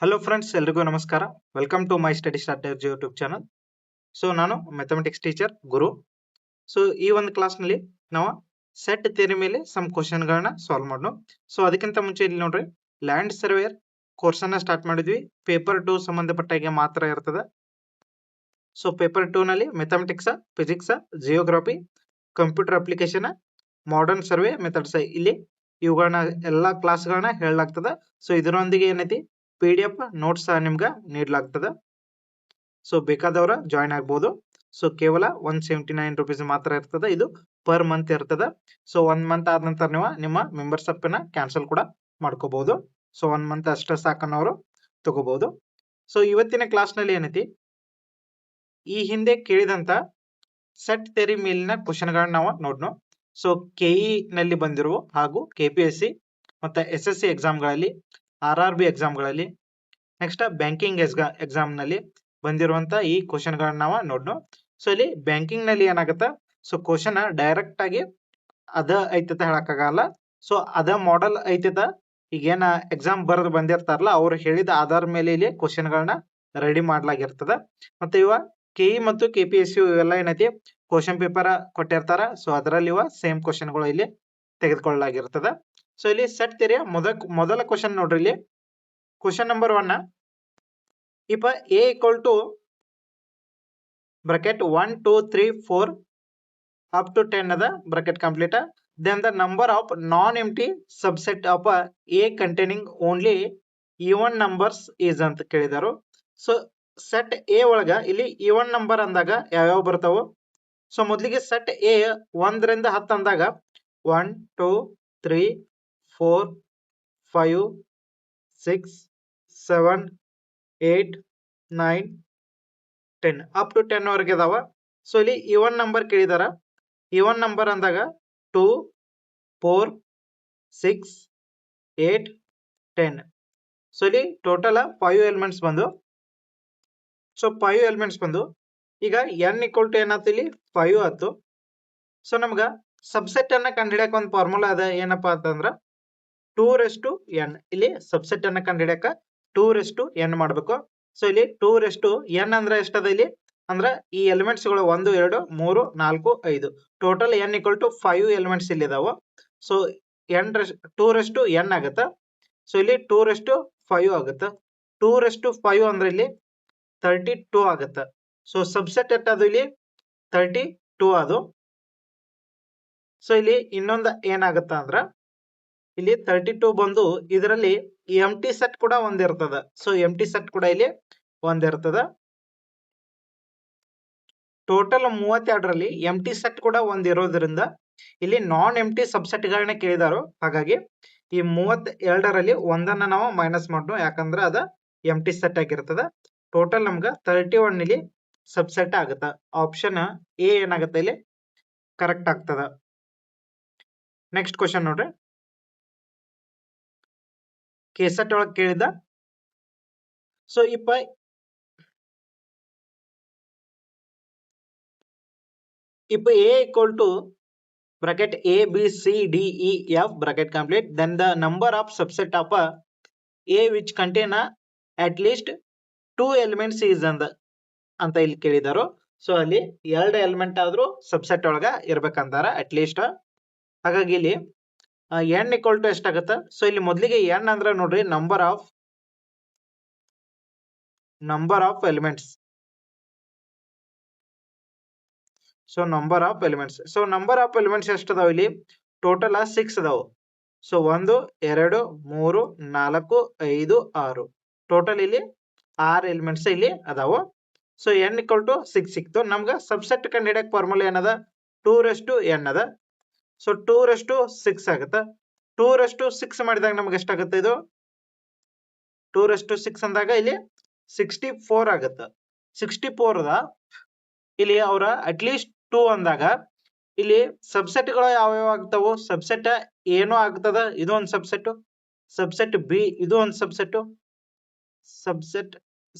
Hello friends, ಎಲ್ರಿಗೂ ನಮಸ್ಕಾರ. Welcome to my study strategy YouTube channel. So ನಾನು mathematics teacher Guru. So ಈ ಒಂದು ಕ್ಲಾಸ್ನಲ್ಲಿ ನಾವು ಸೆಟ್ ಥಿಯರಿ ಮೇಲೆ ಸಮ್ ಕ್ವಶನ್ಗಳನ್ನ ಸಾಲ್ವ್ ಮಾಡೋಣ. ಸೊ ಅದಕ್ಕಿಂತ ಮುಂಚೆ ಇಲ್ಲಿ ನೋಡ್ರಿ, ಲ್ಯಾಂಡ್ ಸರ್ವೇಯರ್ ಕೋರ್ಸ್ ಅನ್ನ ಸ್ಟಾರ್ಟ್ ಮಾಡಿದ್ವಿ. ಪೇಪರ್ 2 ಸಂಬಂಧಪಟ್ಟಾಗೆ ಮಾತ್ರ ಇರ್ತದೆ. ಸೊ ಪೇಪರ್ 2 ನಲ್ಲಿ mathematics, physics, geography, computer application, modern survey methods ಇಲ್ಲಿ ಇವುಗಳನ್ನ ಎಲ್ಲಾ ಕ್ಲಾಸ್ಗಳನ್ನ ಹೇಳಲಾಗ್ತದೆ. ಸೊ ಇದರೊಂದಿಗೆ ಏನೈತಿ PDF ನೋಟ್ಸ್ ನಿಮ್ಗೆ ನೀಡಲಾಗ್ತದೆ. ಸೊ ಬೇಕಾದವರು ಜಾಯಿನ್ ಆಗ್ಬೋದು. ಸೊ ಕೇವಲ 179 ರುಪೀಸ್ ಮಾತ್ರ ಇರ್ತದೆ. ಇದು ಪರ್ ಮಂತ್ ಇರ್ತದೆ. ಸೊ 1 ಮಂತ್ ಆದ ನಂತರ ನೀವು ನಿಮ್ಮ ಮೆಂಬರ್ಶಿಪ್ ನ ಕ್ಯಾನ್ಸಲ್ ಕೂಡ ಮಾಡ್ಕೋಬಹುದು. ಸೊ 1 ಮಂತ್ ಅಷ್ಟೇ ಸಾಕನ್ನೋರು ತಗೋಬಹುದು. ಸೊ ಇವತ್ತಿನ ಕ್ಲಾಸ್ ನಲ್ಲಿ ಏನೈತಿ, ಈ ಹಿಂದೆ ಕೇಳಿದಂತ ಸೆಟ್ ಥಿಯರಿ ಮೇಲಿನ ಕ್ವಶನ್ ಗಳನ್ನ ನಾವು ನೋಡೋಣ. ಸೊ KE ನಲ್ಲಿ ಬಂದಿರುವ ಹಾಗೂ KPSC ಮತ್ತೆ SSC ಎಕ್ಸಾಮ್ಗಳಲ್ಲಿ, RRB ಎಕ್ಸಾಮ್ಗಳಲ್ಲಿ, ನೆಕ್ಸ್ಟ್ ಬ್ಯಾಂಕಿಂಗ್ ಎಕ್ಸಾಮ್ ನಲ್ಲಿ ಬಂದಿರುವಂತ ಈ ಕ್ವಶನ್ ಗಳನ್ನ ನಾವು ನೋಡೋಣ. ಸೊ ಇಲ್ಲಿ ಬ್ಯಾಂಕಿಂಗ್ ನಲ್ಲಿ ಏನಾಗುತ್ತೆ, ಸೊ ಕ್ವಶನ್ ಡೈರೆಕ್ಟ್ ಆಗಿ ಅದ ಐತತ ಹೇಳಕ್ಕಾಗಲ್ಲ. ಸೊ ಅದ ಮಾಡೆಲ್ ಐತತ, ಈಗೇನ ಎಕ್ಸಾಮ್ ಬರೆದು ಬಂದಿರ್ತಾರಲ್ಲ ಅವ್ರು ಹೇಳಿದ ಆಧಾರ ಮೇಲೆ ಇಲ್ಲಿ ಕ್ವಶನ್ ಗಳನ್ನ ರೆಡಿ ಮಾಡ್ಲಾಗಿರ್ತದ. ಮತ್ತೆ ಇವ KE ಮತ್ತು KPSC ಇವೆಲ್ಲ ಏನೈತಿ ಕ್ವಶನ್ ಪೇಪರ್ ಕೊಟ್ಟಿರ್ತಾರ. ಸೊ ಅದರಲ್ಲಿ ಇವ ಸೇಮ್ ಕ್ವಶನ್ ಗಳು ಇಲ್ಲಿ ತೆಗೆದುಕೊಳ್ಳಲಾಗಿರ್ತದ. ಸೊ ಇಲ್ಲಿ ಸೆಟ್ ಥಿಯರಿಯ ಮೊದಲ ಕ್ವಶನ್ ನೋಡ್ರಿ. ಇಲ್ಲಿ question number 1, if A equal to bracket 1 2 3 4 up to 10 ಅದ bracket complete, then the number of non-empty subset of A containing only even numbers is ಅಂತ ಕೇಳಿದಾರು. ಸೊ ಸೆಟ್ A ಒಳಗ ಇಲ್ಲಿ even ನಂಬರ್ ಅಂದಾಗ ಯಾವ್ಯಾವ ಬರ್ತಾವು? ಸೊ ಮೊದಲಿಗೆ ಸೆಟ್ A 1 ರಿಂದ 10 ಅಂದಾಗ 1 2 3 4 5 6 7 8 9 10 ಅಪ್ ಟು 10 ವರೆಗೆ ಅದಾವ. ಸೊ ಇಲ್ಲಿ ಇವನ್ ನಂಬರ್ ಕೇಳಿದಾರ. ಇವನ್ ನಂಬರ್ ಅಂದಾಗ 2 4 6 8 10. ಸೊ ಇಲ್ಲಿ ಟೋಟಲ್ 5 ಎಲಿಮೆಂಟ್ಸ್ ಬಂದು, ಸೊ 5 ಎಲಿಮೆಂಟ್ಸ್ ಬಂದು ಈಗ n ಈಕ್ವಲ್ ಟು ಏನಾಯ್ತು, ಇಲ್ಲಿ 5 ಆಯ್ತು. ಸೊ ನಮ್ಗ ಸಬ್ಸೆಟ್ ಅನ್ನ ಕಂಡುಹಿಡಿಯಕ ಒಂದು ಫಾರ್ಮುಲಾ ಅದ. ಏನಪ್ಪಾ ಅಂತಂದ್ರ 2n. ಇಲ್ಲಿ ಸಬ್ಸೆಟ್ ಅನ್ನ ಕಂಡುಹಿಡಿಯಕ 2n ಮಾಡ್ಬೇಕು. ಸೊ ಇಲ್ಲಿ 2n ಅಂದ್ರೆ ಎಷ್ಟದ ಇಲ್ಲಿ ಅಂದ್ರ ಈ ಎಲಿಮೆಂಟ್ಸ್ ಗಳು 1 2 3 4 5 total n equal to 5 elements ಇಲ್ಲಿ ಇದಾವ. ಸೊ 2n ಆಗತ್ತ. ಸೊ ಇಲ್ಲಿ 2/5 ಆಗತ್ತ. 2/5 ಅಂದ್ರೆ ಇಲ್ಲಿ 32 ಆಗತ್ತ. ಸೊ ಸಬ್ಸೆಟ್ ಎಷ್ಟದು ಇಲ್ಲಿ 32 ಅದು. ಸೊ ಇಲ್ಲಿ ಇನ್ನೊಂದು ಏನಾಗತ್ತ ಅಂದ್ರ ಇಲ್ಲಿ 32 ಬಂದು ಇದರಲ್ಲಿ ಎಂಟಿ ಸೆಟ್ ಕೂಡ ಒಂದಿರ್ತದ. ಸೊ ಎಂಟಿ ಸೆಟ್ ಕೂಡ ಇಲ್ಲಿ ಒಂದಿರ್ತದ. ಟೋಟಲ್ 32ರಲ್ಲಿ ಎಂಟಿ ಸೆಟ್ ಕೂಡ ಒಂದಿರೋದ್ರಿಂದ ಇಲ್ಲಿ ನಾನ್ ಎಂಟಿ ಸಬ್ಸೆಟ್ ಗಳನ್ನ ಕೇಳಿದಾರು. ಹಾಗಾಗಿ ಈ 32ರಲ್ಲಿ ಒಂದನ್ನ ನಾವು ಮೈನಸ್ ಮಾಡೋಣ, ಯಾಕಂದ್ರೆ ಅದ ಎಂಟಿ ಸೆಟ್ ಆಗಿರ್ತದ. ಟೋಟಲ್ ನಮ್ಗ 31 ಇಲ್ಲಿ ಸಬ್ಸೆಟ್ ಆಗುತ್ತ. ಆಪ್ಷನ್ ಎ ಏನಾಗುತ್ತೆ ಇಲ್ಲಿ ಕರೆಕ್ಟ್ ಆಗ್ತದ. ನೆಕ್ಸ್ಟ್ ಕ್ವಶನ್ ನೋಡ್ರಿ, ಕೆಸೆಟ್ ಒಳಗೆ ಕೇಳಿದ. So if A equal to bracket A B C D E F bracket complete, then the number of subset of A which contain at least 2 elements is ಅಂತ ಇಲ್ಲಿ ಕೇಳಿದಾರು. So ಅಲ್ಲಿ 2 element ಆದ್ರೂ subset ಒಳಗ ಇರ್ಬೇಕಂತಾರ at least. ಹಾಗಾಗಿ ಇಲ್ಲಿ n equal to ಎಷ್ಟಾಗತ್ತ? So ಇಲ್ಲಿ ಮೊದಲಿಗೆ n ಅಂದ್ರೆ ನೋಡ್ರಿ number of elements. So number of elements ಎಷ್ಟು ಅದಾವ ಇಲ್ಲಿ? ಟೋಟಲ್ 6 ಅದಾವು. ಸೊ 1 2 3 4 5 6 ಟೋಟಲ್ ಇಲ್ಲಿ 6 ಎಲಿಮೆಂಟ್ಸ್ ಇಲ್ಲಿ ಅದಾವು. ಸೊ n ಈಕ್ವಲ್ ಟು 6 ಸಿಕ್ತು. ನಮ್ಗ ಸಬ್ಸೆಟ್ ಕಂಡುಹಿಡಿಯಕ್ ಫಾರ್ಮುಲಾ ಏನದ? 2n ಅದ. ಸೊ 2/6 ಆಗತ್ತ. 2/6 ಮಾಡಿದಾಗ ನಮ್ಗೆ ಎಷ್ಟಾಗುತ್ತೆ? ಇದು 2/6 ಅಂದಾಗ ಇಲ್ಲಿ 64 ಆಗತ್ತ. 64 ಇಲ್ಲಿ ಅವರ ಅಟ್ಲೀಸ್ಟ್ 2 ಅಂದಾಗ ಇಲ್ಲಿ ಸಬ್ಸೆಟ್ ಗಳು ಯಾವ ಆಗ್ತಾವು? ಸಬ್ಸೆಟ್ ಏನೋ ಆಗ್ತದ, ಇದು ಒಂದು ಸಬ್ಸೆಟ್. ಸಬ್ಸೆಟ್ ಬಿ ಇದು ಒಂದು ಸಬ್ಸೆಟ್. ಸಬ್ಸೆಟ್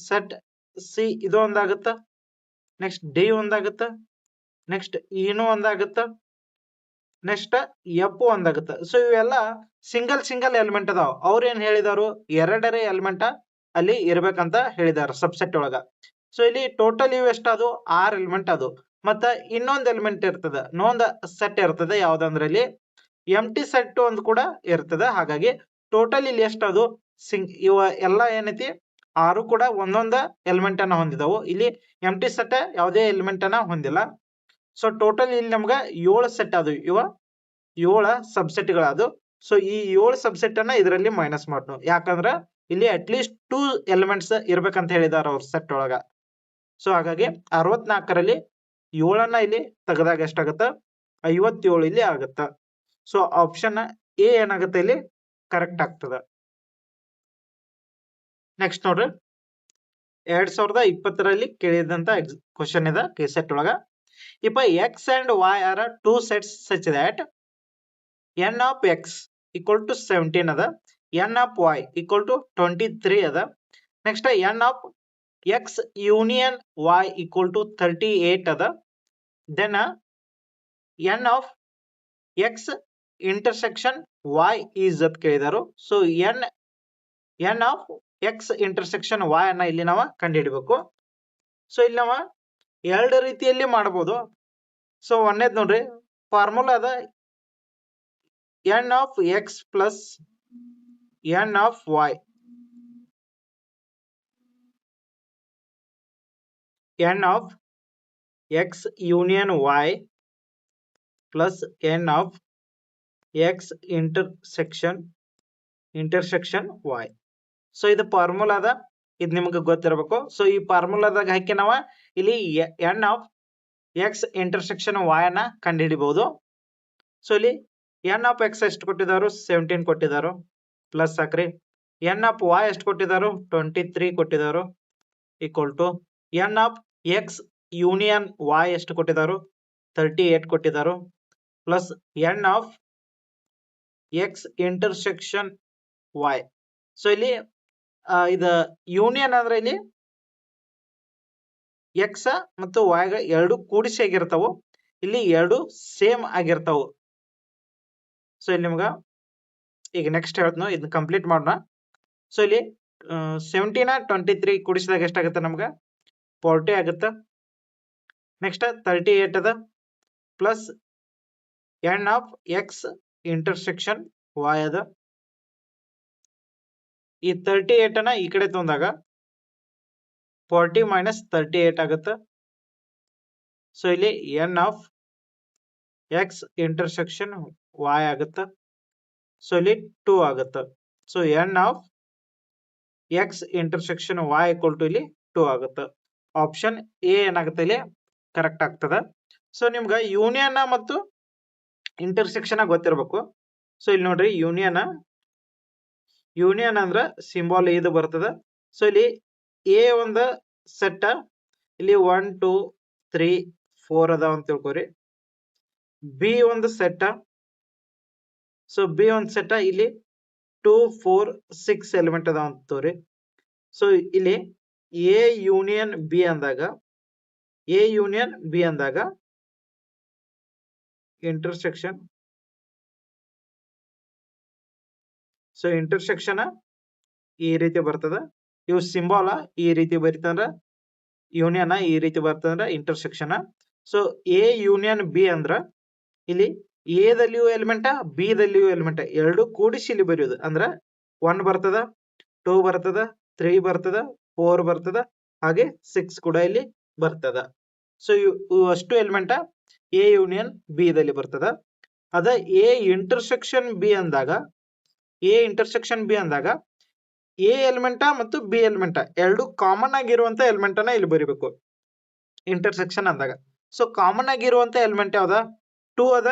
ಸೆಟ್ ಸಿ ಇದು ಒಂದಾಗುತ್ತ. ನೆಕ್ಸ್ಟ್ ಡಿ ಒಂದಾಗುತ್ತ. ನೆಕ್ಸ್ಟ್ ಇನೂ ಒಂದಾಗುತ್ತ. ನೆಕ್ಸ್ಟ್ ಎಫ್ ಒಂದಾಗುತ್ತ. ಸೊ ಇವೆಲ್ಲ ಸಿಂಗಲ್ ಎಲಿಮೆಂಟ್ ಅದಾವ. ಅವ್ರ ಏನ್ ಹೇಳಿದಾರು? ಎರಡರೇ ಎಲಿಮೆಂಟ್ ಅಲ್ಲಿ ಇರ್ಬೇಕಂತ ಹೇಳಿದಾರೆ ಸಬ್ಸೆಟ್ ಒಳಗ. ಸೊ ಇಲ್ಲಿ ಟೋಟಲ್ ಇವು ಎಷ್ಟದು 6 ಎಲಿಮೆಂಟ್ ಅದು. ಮತ್ತ ಇನ್ನೊಂದು ಎಲಿಮೆಂಟ್ ಇರ್ತದ, ಇನ್ನೊಂದು ಸೆಟ್ ಇರ್ತದೆ ಯಾವ್ದಂದ್ರೆ ಇಲ್ಲಿ ಎಂಟಿ ಸೆಟ್ ಒಂದು ಕೂಡ ಇರ್ತದೆ. ಹಾಗಾಗಿ ಟೋಟಲ್ ಇಲ್ಲಿ ಎಷ್ಟದು ಇವ ಎಲ್ಲ ಏನೈತಿ 6 ಕೂಡ ಒಂದೊಂದ ಎಲಿಮೆಂಟ್ ಅನ್ನ ಹೊಂದಿದವು. ಇಲ್ಲಿ ಎಂಟಿ ಸೆಟ್ ಯಾವುದೇ ಎಲಿಮೆಂಟ್ ಅನ್ನ ಹೊಂದಿಲ್ಲ. ಸೊ ಟೋಟಲ್ ಇಲ್ಲಿ ನಮ್ಗ 7 ಸೆಟ್ ಅದು, ಇವ 7 ಸಬ್ಸೆಟ್ ಗಳದು. ಸೊ ಈ 7 ಸಬ್ಸೆಟ್ ಅನ್ನ ಇದರಲ್ಲಿ ಮೈನಸ್ ಮಾಡ್ನು, ಯಾಕಂದ್ರ ಇಲ್ಲಿ ಅಟ್ಲೀಸ್ಟ್ 2 ಎಲಿಮೆಂಟ್ಸ್ ಇರ್ಬೇಕಂತ ಹೇಳಿದಾರ ಅವ್ರ ಸೆಟ್ ಒಳಗ. ಸೊ ಹಾಗಾಗಿ 64ರಲ್ಲಿ 7ಅನ್ನ ಇಲ್ಲಿ ತೆಗೆದಾಗ ಎಷ್ಟಾಗತ್ತ 57 ಇಲ್ಲಿ ಆಗತ್ತ. ಸೊ ಆಪ್ಷನ್ ಎ ಏನಾಗುತ್ತೆ ಇಲ್ಲಿ ಕರೆಕ್ಟ್ ಆಗ್ತದ. ನೆಕ್ಸ್ಟ್ ನೋಡ್ರಿ, 2020ರಲ್ಲಿ ಕೇಳಿದಂತ ಕ್ವಶನ್ ಇದೆ ಕೆಸೆಟ್ ಒಳಗ. ಇಪ್ಪ X and why are 2 sets such that n of x equal to 17 ಅದ, n of y equal to 23 ಅದ. Next n of x union y equal to 38 ಅದ. Then n of x intersection y is ಅಂತ ಕೇಳಿದಾರು. So n of x intersection y ಅನ್ನ ಇಲ್ಲಿ ನಾವು ಕಂಡುಹಿಡಬೇಕು. So ಇಲ್ಲಿ ನಾವು ಎರಡು ರೀತಿಯಲ್ಲಿ ಮಾಡಬಹುದು. ಸೊ ಒಂದೇದ್ ನೋಡ್ರಿ, ಫಾರ್ಮುಲಾ ಅದ n of x plus n of y. n of x union y plus n of x intersection y. So ಇದು ಫಾರ್ಮುಲಾ ಅದ, ಇದು ನಿಮ್ಗೆ ಗೊತ್ತಿರಬೇಕು. ಸೊ ಈ ಫಾರ್ಮುಲಾದಾಗ ಹಾಕಿ ನಾವು ಇಲ್ಲಿ n of x intersection y ಅನ್ನ ಕಂಡುಹಿಡಿಬಹುದು. ಸೊ ಇಲ್ಲಿ n of x ಎಷ್ಟು ಕೊಟ್ಟಿದ್ದಾರು 17 ಕೊಟ್ಟಿದ್ದಾರು, ಪ್ಲಸ್ ಹಾಕ್ರಿ. n of y ಎಷ್ಟು ಕೊಟ್ಟಿದ್ದಾರು 23 ಕೊಟ್ಟಿದ್ದಾರು, equal to n of x union y ಎಷ್ಟು ಕೊಟ್ಟಿದ್ದಾರು 38 ಕೊಟ್ಟಿದ್ದಾರು, plus n of x intersection y. So ಇಲ್ಲಿ ಇದು ಯೂನಿಯನ್ ಅಂದ್ರೆ ಇಲ್ಲಿ x ಮತ್ತು y ಎರಡು ಕೂಡಿಸಿ ಆಗಿರ್ತಾವು, ಇಲ್ಲಿ ಎರಡು ಸೇಮ್ ಆಗಿರ್ತಾವು. ಸೊ ಇಲ್ಲಿ ನಿಮ್ಗ ಈಗ ನೆಕ್ಸ್ಟ್ ಹೇಳ್ತನು, ಇದನ್ನ ಕಂಪ್ಲೀಟ್ ಮಾಡೋಣ. ಸೊ ಇಲ್ಲಿ 17 23 ಕೂಡಿಸಿದಾಗ ಎಷ್ಟಾಗುತ್ತೆ ನಮ್ಗ 40 ಆಗುತ್ತೆ. ನೆಕ್ಸ್ಟ್ 38 ಅದ, plus n of x intersection y ಅದ. ಈ 38 ಅನ್ನ ಈ ಕಡೆ ತಂದಾಗ 40 ಮೈನಸ್ 38 ಆಗುತ್ತೆ. ಸೊ ಇಲ್ಲಿ n of x intersection y ಆಗುತ್ತೆ. ಸೊ ಇಲ್ಲಿ 2 ಆಗುತ್ತೆ. So n of x intersection y equal to ಇಲ್ಲಿ 2 ಆಗುತ್ತೆ. ಆಪ್ಷನ್ ಎ ಏನಾಗುತ್ತೆ ಇಲ್ಲಿ ಕರೆಕ್ಟ್ ಆಗ್ತದೆ. ಸೊ ನಿಮ್ಗೆ ಯೂನಿಯನ್ ಮತ್ತು ಇಂಟರ್ಸೆಕ್ಷನ್ ಗೊತ್ತಿರಬೇಕು. ಸೊ ಇಲ್ಲಿ ನೋಡ್ರಿ, ಯೂನಿಯನ್ ಅಂದ್ರ ಸಿಂಬಾಲ್ ಇದು ಬರ್ತದ. ಸೊ ಇಲ್ಲಿ ಎ ಒಂದು ಸೆಟ್, ಇಲ್ಲಿ 1 2 3 4 ಅದಾವ ಅಂತ ತಿಳ್ಕೊರಿ. ಬಿ ಒಂದು ಸೆಟ್, ಸೊ ಬಿ ಒಂದು ಸೆಟ್, ಇಲ್ಲಿ 2 4 6 ಎಲಿಮೆಂಟ್ ಅದಾವ ಅಂತ ತೋರಿ. ಸೊ ಇಲ್ಲಿ ಎ ಯೂನಿಯನ್ ಬಿ ಅಂದಾಗ ಇಂಟರ್ಸೆಕ್ಷನ್, ಸೊ ಇಂಟರ್ಸೆಕ್ಷನ್ ಈ ರೀತಿ ಬರ್ತದ. ಇವು ಸಿಂಬಾಲ ಈ ರೀತಿ ಬರೀತಂದ್ರ ಯೂನಿಯನ್, ಈ ರೀತಿ ಬರ್ತಂದ್ರ intersection. So A union B ಅಂದ್ರ ಇಲ್ಲಿ ಎ ದಲ್ಲಿಯೂ ಎಲಿಮೆಂಟ್ ಬಿ ದಲ್ಲಿಯೂ ಎಲಿಮೆಂಟ್ ಎರಡು ಕೂಡಿಸಿ ಇಲ್ಲಿ ಬರೆಯೋದು. ಅಂದ್ರ 1 ಬರ್ತದ, 2 ಬರ್ತದ, 3 ಬರ್ತದ, 4 ಬರ್ತದ, ಹಾಗೆ 6 ಕೂಡ ಇಲ್ಲಿ ಬರ್ತದ. ಸೊ ಇವು ಅಷ್ಟು ಎಲಿಮೆಂಟ್ ಎ ಯೂನಿಯನ್ ಬಿ ದಲ್ಲಿ ಬರ್ತದ. ಅದ ಎ ಇಂಟರ್ಸೆಕ್ಷನ್ ಬಿ ಅಂದಾಗ ಎ ಎಲಿಮೆಂಟ್ ಮತ್ತು ಬಿ ಎಲಿಮೆಂಟ್ ಎರಡು ಕಾಮನ್ ಆಗಿರುವಂತ ಎಲಿಮೆಂಟ್ ಅನ್ನ ಇಲ್ಲಿ ಬರೀಬೇಕು ಇಂಟರ್ಸೆಕ್ಷನ್ ಅಂದಾಗ. ಸೊ ಕಾಮನ್ ಆಗಿರುವಂತ ಎಲಿಮೆಂಟ್ ಯಾವ್ದ 2 ಅದ,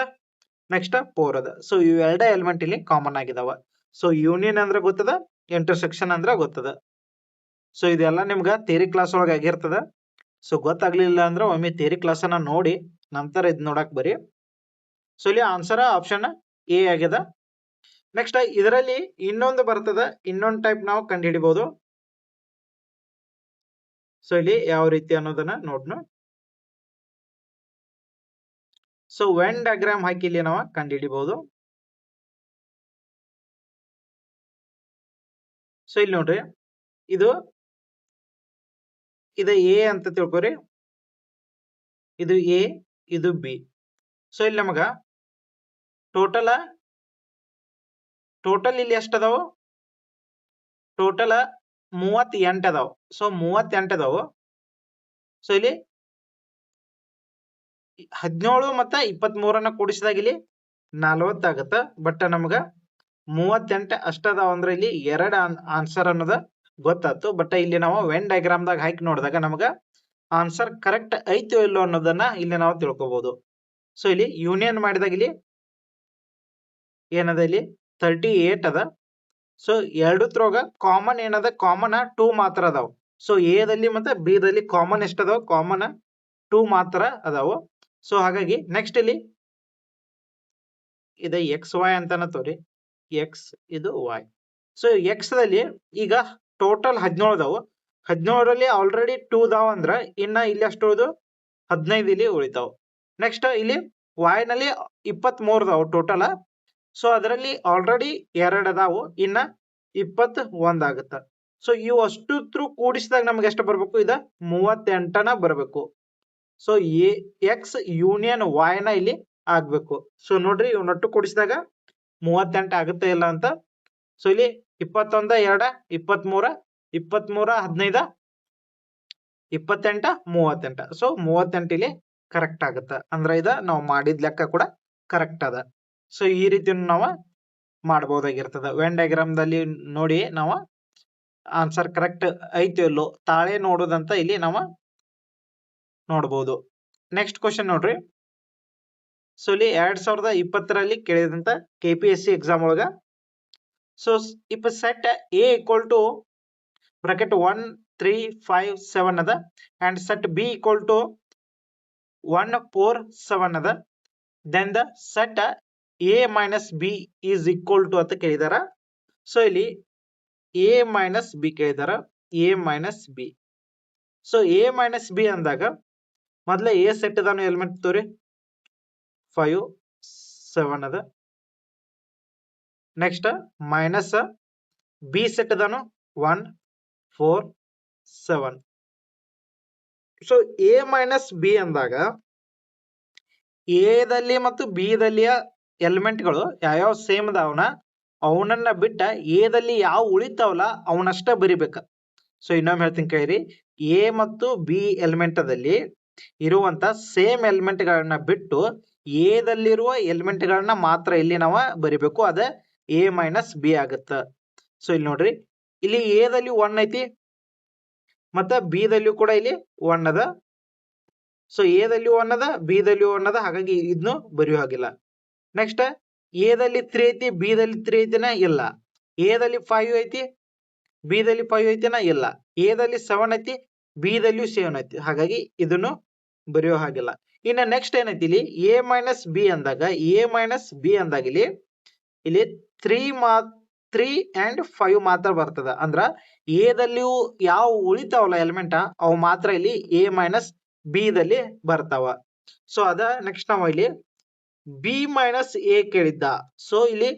ನೆಕ್ಸ್ಟ್ 4 ಅದ. ಸೊ ಇವೆರಡ ಎಲಿಮೆಂಟ್ ಇಲ್ಲಿ ಕಾಮನ್ ಆಗಿದಾವ. ಸೊ ಯೂನಿಯನ್ ಅಂದ್ರೆ ಗೊತ್ತದ, ಇಂಟರ್ಸೆಕ್ಷನ್ ಅಂದ್ರೆ ಗೊತ್ತದ. ಸೊ ಇದೆಲ್ಲ ನಿಮ್ಗ ಥಿಯರಿ ಕ್ಲಾಸ್ ಒಳಗೆ ಆಗಿರ್ತದ. ಸೊ ಗೊತ್ತಾಗ್ಲಿಲ್ಲ ಅಂದ್ರೆ ಒಮ್ಮೆ ಥಿಯರಿ ಕ್ಲಾಸ್ ಅನ್ನ ನೋಡಿ ನಂತರ ಇದ್ ನೋಡಕ್ ಬರಿ. ಸೊ ಇಲ್ಲಿ ಆನ್ಸರ್ ಆಪ್ಷನ್ ಎ ಆಗ್ಯದ. ನೆಕ್ಸ್ಟ್ ಇದರಲ್ಲಿ ಇನ್ನೊಂದು ಬರ್ತದ, ಇನ್ನೊಂದು ಟೈಪ್ ನಾವು ಕಂಡು ಹಿಡಿಬಹುದು. ಸೊ ಇಲ್ಲಿ ಯಾವ ರೀತಿ ಅನ್ನೋದನ್ನ ನೋಡ್ನು. ಸೊ ವೆನ್ ಡಯಾಗ್ರಾಮ್ ಹಾಕಿ ಇಲ್ಲಿ ನಾವು ಕಂಡು ಹಿಡಿಬಹುದು. ಸೊ ಇಲ್ಲಿ ನೋಡ್ರಿ, ಇದು ಎ ಅಂತ ತಿಳ್ಕೊರಿ, ಇದು ಎ, ಇದು ಬಿ. ಸೊ ಇಲ್ಲಿ ನಮಗ ಟೋಟಲ್ ಇಲ್ಲಿ ಎಷ್ಟು ಅದಾವು? ಟೋಟಲ್ 38 ಅದಾವು. ಸೊ 38 ಅದಾವು. ಸೊ ಇಲ್ಲಿ 17 ಮತ್ತ 23 ಕೂಡಿಸಿದಾಗ ಇಲ್ಲಿ 40 ಆಗತ್ತ. ಬಟ್ ನಮಗ 38 ಅಷ್ಟ ಅದಾವ ಅಂದ್ರೆ ಇಲ್ಲಿ 2 ಆನ್ಸರ್ ಅನ್ನೋದ ಗೊತ್ತಾಯ್ತು. ಬಟ್ ಇಲ್ಲಿ ನಾವು ವೆನ್ ಡಯಾಗ್ರಾಮ್ ದಾಗ ಹಾಕಿ ನೋಡಿದಾಗ ನಮಗ ಆನ್ಸರ್ ಕರೆಕ್ಟ್ ಐತೋ ಇಲ್ಲೋ ಅನ್ನೋದನ್ನ ಇಲ್ಲಿ ನಾವು ತಿಳ್ಕೊಬಹುದು. ಸೊ ಇಲ್ಲಿ ಯೂನಿಯನ್ ಮಾಡಿದಾಗ ಇಲ್ಲಿ ಏನದ, ಇಲ್ಲಿ 38 ಅದ. ಸೊ ಎರಡತ್ರೊಳಗ ಕಾಮನ್ ಏನದ, ಕಾಮನ್ 2 ಮಾತ್ರ ಅದಾವ. ಸೊ ಎ ದಲ್ಲಿ ಮತ್ತೆ ಬಿ ದಲ್ಲಿ ಕಾಮನ್ ಎಷ್ಟು ಅದಾವ? ಕಾಮನ್ 2 ಮಾತ್ರ ಅದಾವು. ಸೊ ಹಾಗಾಗಿ ನೆಕ್ಸ್ಟ್ ಇಲ್ಲಿ ಇದು ಎಕ್ಸ್ ವೈ ಅಂತಾನ ತೋರಿ, ಎಕ್ಸ್ ಇದು ವೈ. ಸೊ ಎಕ್ಸ್ ದಲ್ಲಿ ಈಗ ಟೋಟಲ್ 17 ಅದಾವು. 17ರಲ್ಲಿ ಆಲ್ರೆಡಿ 2 ಅದಾವ ಅಂದ್ರ ಇನ್ನ ಇಲ್ಲಿ ಎಷ್ಟು ಉಳಿದು 15 ಇಲ್ಲಿ ಉಳಿತಾವ. ನೆಕ್ಸ್ಟ್ ಇಲ್ಲಿ ವೈ ನಲ್ಲಿ 23 ಅದಾವು ಟೋಟಲ್. ಸೊ ಅದರಲ್ಲಿ ಆಲ್ರೆಡಿ 2 ಅದಾವು, ಇನ್ನ 21 ಆಗುತ್ತ. ಸೊ ಇವು ಅಷ್ಟು ಕೂಡಿಸಿದಾಗ ನಮ್ಗೆ ಎಷ್ಟು ಬರ್ಬೇಕು? ಇದ 38ನ ಬರ್ಬೇಕು. ಸೊ ಎಕ್ಸ್ ಯೂನಿಯನ್ ವೈ ನ ಇಲ್ಲಿ ಆಗ್ಬೇಕು. ಸೊ ನೋಡ್ರಿ, ಇವನ್ನೊಟ್ಟು ಕೂಡಿಸಿದಾಗ 38 ಆಗುತ್ತೆ ಇಲ್ಲ ಅಂತ. ಸೊ ಇಲ್ಲಿ 21 2 23, 23 15 28 38. ಸೊ 38 ಇಲ್ಲಿ ಕರೆಕ್ಟ್ ಆಗುತ್ತ. ಅಂದ್ರ ಇದ ನಾವು ಮಾಡಿದ ಲೆಕ್ಕ ಕೂಡ ಕರೆಕ್ಟ್ ಅದ. ಸೊ ಈ ರೀತಿ ನಾವು ಮಾಡಬಹುದಾಗಿರ್ತದ. ವೆನ್ ಡಯಾಗ್ರಾಮ್ ದಲ್ಲಿ ನೋಡಿ ನಾವು ಆನ್ಸರ್ ಕರೆಕ್ಟ್ ಐತೋ ಇಲ್ಲೋ ತಾಳೆ ನೋಡೋದಂತ ಇಲ್ಲಿ ನಾವು ನೋಡಬಹುದು. ನೆಕ್ಸ್ಟ್ ಕ್ವಶನ್ ನೋಡ್ರಿ. ಸೊ ಇಲ್ಲಿ 2020ರಲ್ಲಿ ಕೇಳಿದಂತ KPSC ಎಕ್ಸಾಮ್ ಒಳಗ, so if set A equal to bracket 1 3 5 7 ಅದ and set B equal to 1 4 7 ಅದ, then the set A minus B is equal to ಅಂತ ಕೇಳಿದಾರ. ಸೊ ಇಲ್ಲಿ ಎ ಮೈನಸ್ ಬಿ ಕೇಳಿದಾರ, A minus B. So A minus B ಅಂದಾಗ ಮೊದ್ಲ A set ಅದಾನು element ತೋರಿ, 5 7 ಅದ. ನೆಕ್ಸ್ಟ್ ಮೈನಸ್ ಬಿ ಸೆಟ್ ಅದಾನು 1 4 7. ಸೊ ಎ ಮೈನಸ್ ಬಿ ಅಂದಾಗ ಎ ದಲ್ಲಿ ಮತ್ತು ಬಿ ದಲ್ಲಿಯ ಎಲಿಮೆಂಟ್ ಗಳು ಯಾವ್ಯಾವ ಸೇಮ್ ಅದಾವನ ಅವನನ್ನ ಬಿಟ್ಟ ಎ ದಲ್ಲಿ ಯಾವ ಉಳಿತಾವಲ್ಲ ಅವನಷ್ಟ ಬರಿಬೇಕ. ಸೊ ಇನ್ನೊಮ್ಮೆ ಹೇಳ್ತೀನಿ ಕೇಳಿರಿ, ಎ ಮತ್ತು ಬಿ ಎಲಿಮೆಂಟ್ ದಲ್ಲಿ ಇರುವಂತ ಸೇಮ್ ಎಲಿಮೆಂಟ್ ಗಳನ್ನ ಬಿಟ್ಟು ಎ ದಲ್ಲಿರುವ ಎಲಿಮೆಂಟ್ ಗಳನ್ನ ಮಾತ್ರ ಇಲ್ಲಿ ನಾವು ಬರಿಬೇಕು. ಅದ ಎ ಮೈನಸ್ ಬಿ ಆಗುತ್ತ. ಸೊ ಇಲ್ಲಿ ನೋಡ್ರಿ, ಇಲ್ಲಿ ಎ ದಲ್ಲಿ 1 ಐತಿ ಮತ್ತ ಬಿ ದಲ್ಲಿ ಕೂಡ ಇಲ್ಲಿ 1 ಅದ. ಸೊ ಎ ದಲ್ಲಿ 1 ಅದ, ಬಿ ದಲ್ಲಿ 1 ಅದ, ಹಾಗಾಗಿ ಇದನ್ನು ಬರೆಯೋ ಹಾಗಿಲ್ಲ. ನೆಕ್ಸ್ಟ್ ಎ ದಲ್ಲಿ 3 ಐತಿ, ಬಿ ದಲ್ಲಿ 3 ಐತಿನ ಇಲ್ಲ. ಎ ದಲ್ಲಿ 5 ಐತಿ, ಬಿ ದಲ್ಲಿ 5 ಐತಿನ ಇಲ್ಲ. ಎ ದಲ್ಲಿ 7 ಐತಿ, ಬಿ ದಲ್ಲಿ 7 ಐತಿ, ಹಾಗಾಗಿ ಇದನ್ನು ಬರೆಯೋ ಹಾಗಿಲ್ಲ. ಇನ್ನ ನೆಕ್ಸ್ಟ್ ಏನೈತಿ, ಇಲ್ಲಿ ಎ ಮೈನಸ್ ಬಿ ಅಂದಾಗ ಇಲ್ಲಿ 3 ಅಂಡ್ 5 ಮಾತ್ರ ಬರ್ತದ. ಅಂದ್ರ ಎ ದಲ್ಲಿಯೂ ಯಾವ ಉಳಿತಾವಲ್ಲ ಎಲಿಮೆಂಟ್ ಅವು ಮಾತ್ರ ಇಲ್ಲಿ ಎ ಮೈನಸ್ ಬಿ ದಲ್ಲಿ ಬರ್ತಾವ. ಸೊ ಅದ ನೆಕ್ಸ್ಟ್ ನಾವು ಇಲ್ಲಿ ಬಿ ಮೈನಸ್ ಎ ಕೇಳಿದ್ದ. ಸೊ ಇಲ್ಲಿ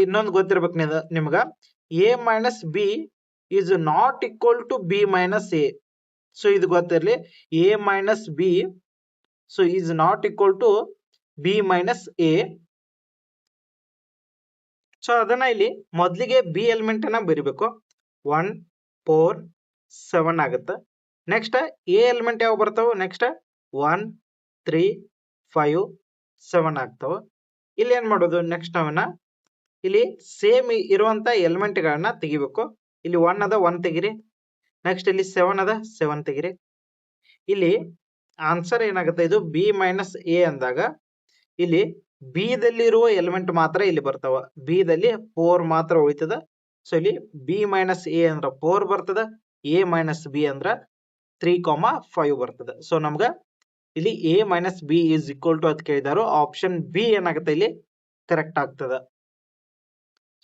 ಇನ್ನೊಂದು ಗೊತ್ತಿರ್ಬೇಕು ನಿಮ್ಗ, A minus B is not equal to B minus A. So ಇದು ಗೊತ್ತಿರ್ಲಿ, A minus B so is not equal to B minus A. So ಅದನ್ನ ಇಲ್ಲಿ ಮೊದಲಿಗೆ ಬಿ ಎಲಿಮೆಂಟ್ ಅನ್ನ ಬರಿಬೇಕು. 1 4 7 ಆಗುತ್ತೆ. ನೆಕ್ಸ್ಟ್ ಎ ಎಲಿಮೆಂಟ್ ಯಾವ ಬರ್ತಾವ? ನೆಕ್ಸ್ಟ್ 1 3 5 7 ಆಗ್ತಾವ. ಇಲ್ಲಿ ಏನ್ ಮಾಡೋದು, ನೆಕ್ಸ್ಟ್ ನಾವನ್ನ ಇಲ್ಲಿ ಸೇಮ್ ಇರುವಂತ ಎಲಿಮೆಂಟ್ ಗಳನ್ನ ತೆಗಿಬೇಕು. ಇಲ್ಲಿ 1 ಅದ 1 ತೆಗಿರಿ, ನೆಕ್ಸ್ಟ್ ಇಲ್ಲಿ 7 ಅದ 7 ತೆಗಿರಿ. ಇಲ್ಲಿ ಆನ್ಸರ್ ಏನಾಗುತ್ತೆ, ಇದು ಬಿ ಮೈನಸ್ ಎ ಅಂದಾಗ ಇಲ್ಲಿ ಬಿ ದಲ್ಲಿ ಇರುವ ಎಲಿಮೆಂಟ್ ಮಾತ್ರ ಇಲ್ಲಿ ಬರ್ತಾವ. ಬಿ ದಲ್ಲಿ 4 ಮಾತ್ರ ಉಳಿತದ. ಸೊ ಇಲ್ಲಿ ಬಿ ಮೈನಸ್ ಎ ಅಂದ್ರ 4 ಬರ್ತದ, ಎ ಮೈನಸ್ ಬಿ ಅಂದ್ರ 3 5 ಬರ್ತದ. ಸೊ ನಮ್ಗ ಇಲ್ಲಿ A minus B is equal to ಅಂತ ಕೇಳಿದಾರು, ಆಪ್ಷನ್ ಬಿ ಏನಾಗುತ್ತೆ ಇಲ್ಲಿ ಕರೆಕ್ಟ್ ಆಗ್ತದ.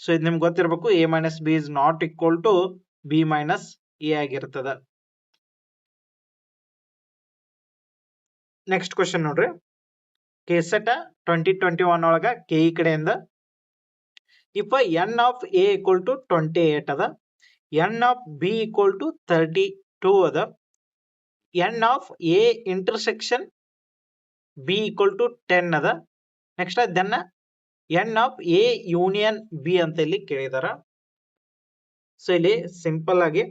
ಸೊ ಇದು ನಿಮ್ಗೆ ಗೊತ್ತಿರಬೇಕು, A minus B is not equal to B minus A ಆಗಿರ್ತದ. ನೆಕ್ಸ್ಟ್ ಕ್ವಶನ್ ನೋಡ್ರಿ, ಕೆಸೆಟ್ 2021 ಒಳಗ ಕೆಇ ಕಡೆಯಿಂದ if N of A equal to 28 ಅದ n of b equal to 32 ಅದ. n of a intersection b equal to 10 ಅದ. Next then n of a union b ಅಂತ ಇಲ್ಲಿ ಕೇಳಿದಾರ. So ಇಲ್ಲಿ ಸಿಂಪಲ್ ಆಗಿ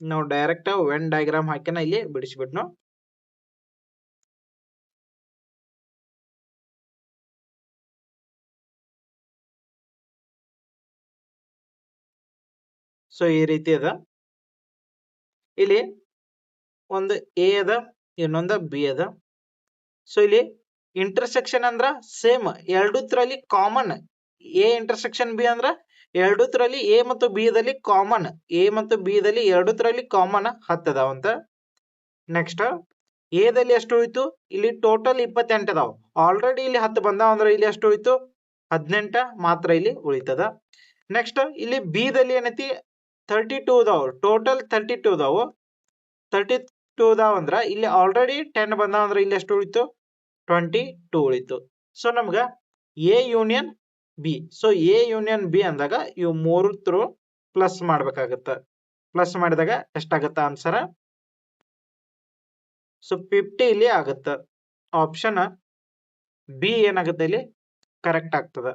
ನಾವು ಡೈರೆಕ್ಟ್ ವೆನ್ ಡಯಾಗ್ರಾಮ್ ಹಾಕಿನ ಇಲ್ಲಿ ಬಿಡಿಸ್ಬಿಟ್ನು. ಸೊ ಈ ರೀತಿ ಅದ. ಇಲ್ಲಿ ಒಂದು ಎ ಅದ, ಇನ್ನೊಂದು ಬಿ ಅದ. ಸೊ ಇಲ್ಲಿ ಇಂಟರ್ಸೆಕ್ಷನ್ ಅಂದ್ರ ಸೇಮ್ ಎರಡೂತ್ರಲ್ಲಿ ಕಾಮನ್. ಎ ಇಂಟರ್ಸೆಕ್ಷನ್ ಬಿ ಅಂದ್ರ ಎರಡೂತ್ರಲ್ಲಿ ಎ ಮತ್ತು ಬಿ ದಲ್ಲಿ ಕಾಮನ್. ಎ ಮತ್ತು ಬಿ ದಲ್ಲಿ ಎರಡೂತ್ರಲ್ಲಿ ಕಾಮನ್ 10 ಅದಾವಂತ. ನೆಕ್ಸ್ಟ್ ಎ ದಲ್ಲಿ ಎಷ್ಟು ಉಳಿತು? ಇಲ್ಲಿ ಟೋಟಲ್ 28 ಅದಾವ. ಆಲ್ರೆಡಿ ಇಲ್ಲಿ 10 ಬಂದಾವ ಅಂದ್ರೆ ಇಲ್ಲಿ ಎಷ್ಟು ಉಳಿತು? 18 ಮಾತ್ರ ಇಲ್ಲಿ ಉಳಿತದ. ನೆಕ್ಸ್ಟ್ ಇಲ್ಲಿ ಬಿ ದಲ್ಲಿ ಏನೈತಿ? 32 ಅದಾವ. ಟೋಟಲ್ 32 ಅದಾವ. 32 ಅದಾವ ಅಂದ್ರ ಇಲ್ಲಿ ಆಲ್ರೆಡಿ 10 ಬಂದಾವ ಅಂದ್ರೆ ಇಲ್ಲಿ ಎಷ್ಟು ಉಳಿತು? 22 ಉಳಿತು. ಸೊ ನಮ್ಗ A union B. So A union B ಅಂದಾಗ ಇವು ಮೂರು ಥ್ರೂ ಪ್ಲಸ್ ಮಾಡ್ಬೇಕಾಗತ್ತ. ಪ್ಲಸ್ ಮಾಡಿದಾಗ ಎಷ್ಟಾಗತ್ತ ಆನ್ಸರ್? ಸೊ 50 ಇಲ್ಲಿ ಆಗತ್ತ. ಆಪ್ಷನ್ ಬಿ ಏನಾಗುತ್ತೆ ಇಲ್ಲಿ ಕರೆಕ್ಟ್ ಆಗ್ತದ.